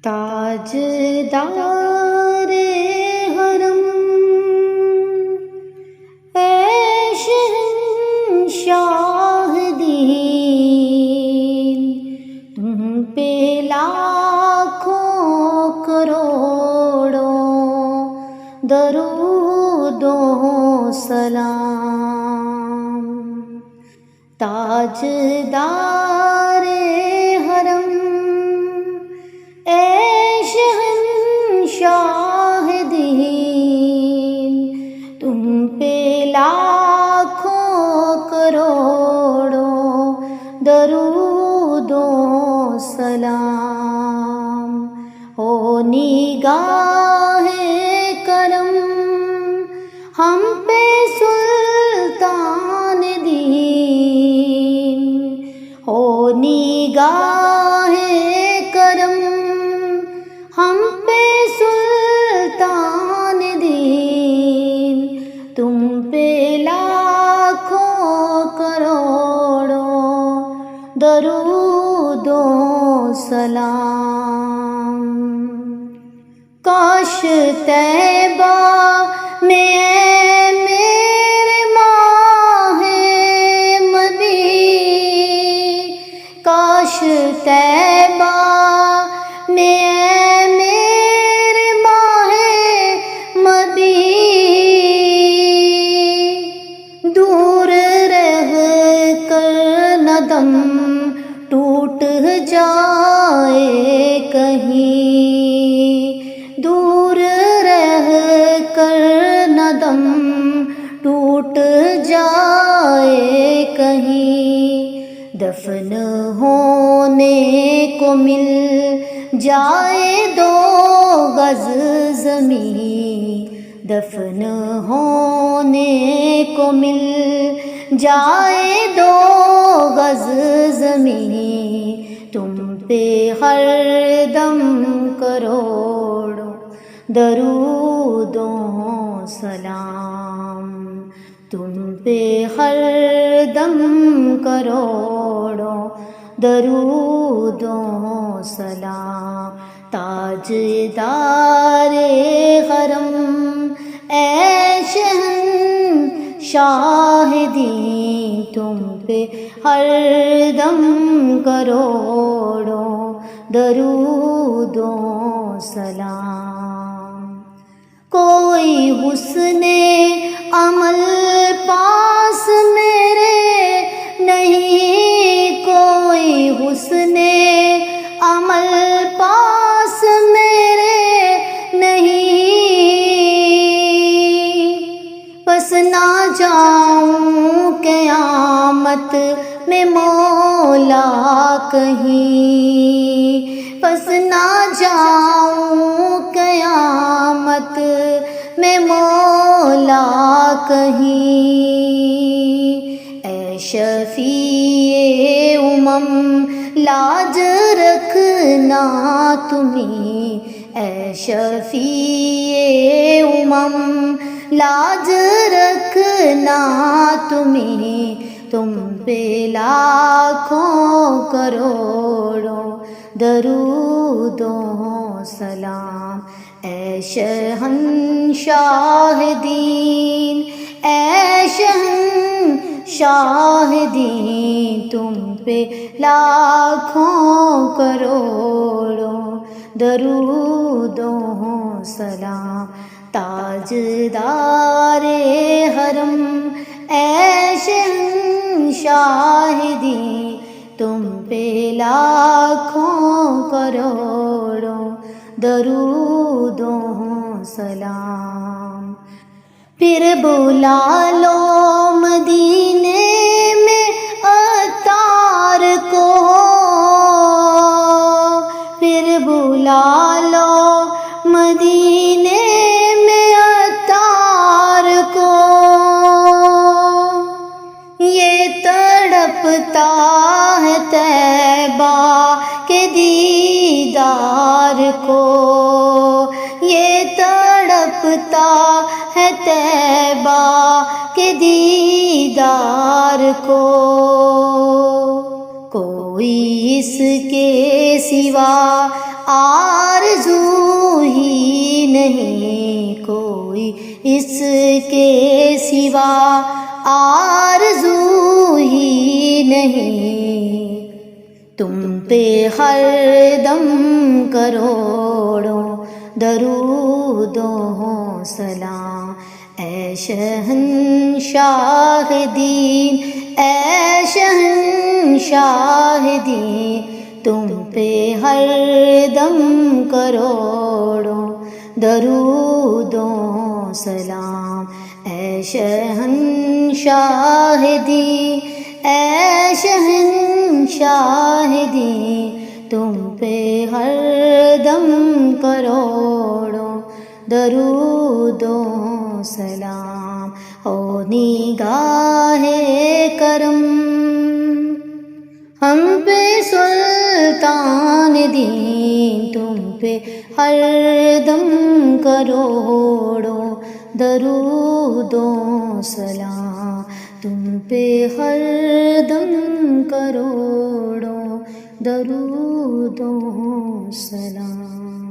تاجدار حرم اے شہنشاہ دین، تم پہ لاکھوں کروڑوں درود و سلام۔ تاجدار حرم اے شہنشاہ دین، تم پہ لاکھوں کروڑوں درود و سلام۔ ہو نگاہ کرم ہم پہ سلطان دین، ہو نگاہ کرم ہم پہ سلطان دین، تم پہ لاکھوں کروڑوں درود و سلام۔ کاش طیبہ میں میرے ماہ مدی، کاش طیبہ میں میرے ماہ مدی، دور رہ کر نہ دم ٹوٹ جائے کہیں، دور رہ کر نہ دم ٹوٹ جائے کہیں، دفن ہونے کو مل جائے 2 گز زمین، دفن ہونے کو مل جائے 2 گز زمین، تم پہ ہر دم کروڑوں درود و سلام، تم پہ ہر دم کروڑوں درود و سلام۔ تاجدار حرم اے شہنشاہ دین، تم پہ ہر دم کروڑوں درود و سلام۔ کوئی حسن عمل پاس میرے نہیں، کوئی حسن عمل پاس میرے نہیں، پس نہ جاؤں قیامت میں مولا کہیں، پس نہ جاؤں قیامت میں مولا کہیں، اے شفیع امم لاج رکھنا تمہیں، اے شفیع امم لاج رکھنا تمہیں، تم پہ لاکھوں کروڑوں درود و سلام۔ اے شہنشاہ دین، اے شہنشاہ دین، تم پہ لاکھوں کروڑوں درود و سلام۔ تاجدار حرم اے شہنشاہ دین، تم پہ لاکھوں کروڑوں درود و سلام۔ پھر بلا لو مدینے میں عطار کو، پھر بلا لو مدینے میں عطار کو، یہ تڑپتا ہے طیبہ کے دیدار کو، یہ تڑپتا ہے طیبہ کے دیدار کو، کوئی اس کے سوا آر کے سوا آرزو ہی نہیں، تم پہ ہر دم کروڑوں درود و سلام، اے شہنشاہ دین، اے شہنشاہ دین، تم پہ ہر دم کروڑوں درود و سلام، اے شہنشاہ دین، اے شہنشاہ دین، تم پہ ہر دم کروڑوں درود و سلام۔ او نگاہ کرم ہم پہ سلطان دین، تم پہ ہر دم کروڑوں درود و سلام، تم پہ ہر دم کروڑوں درود و سلام۔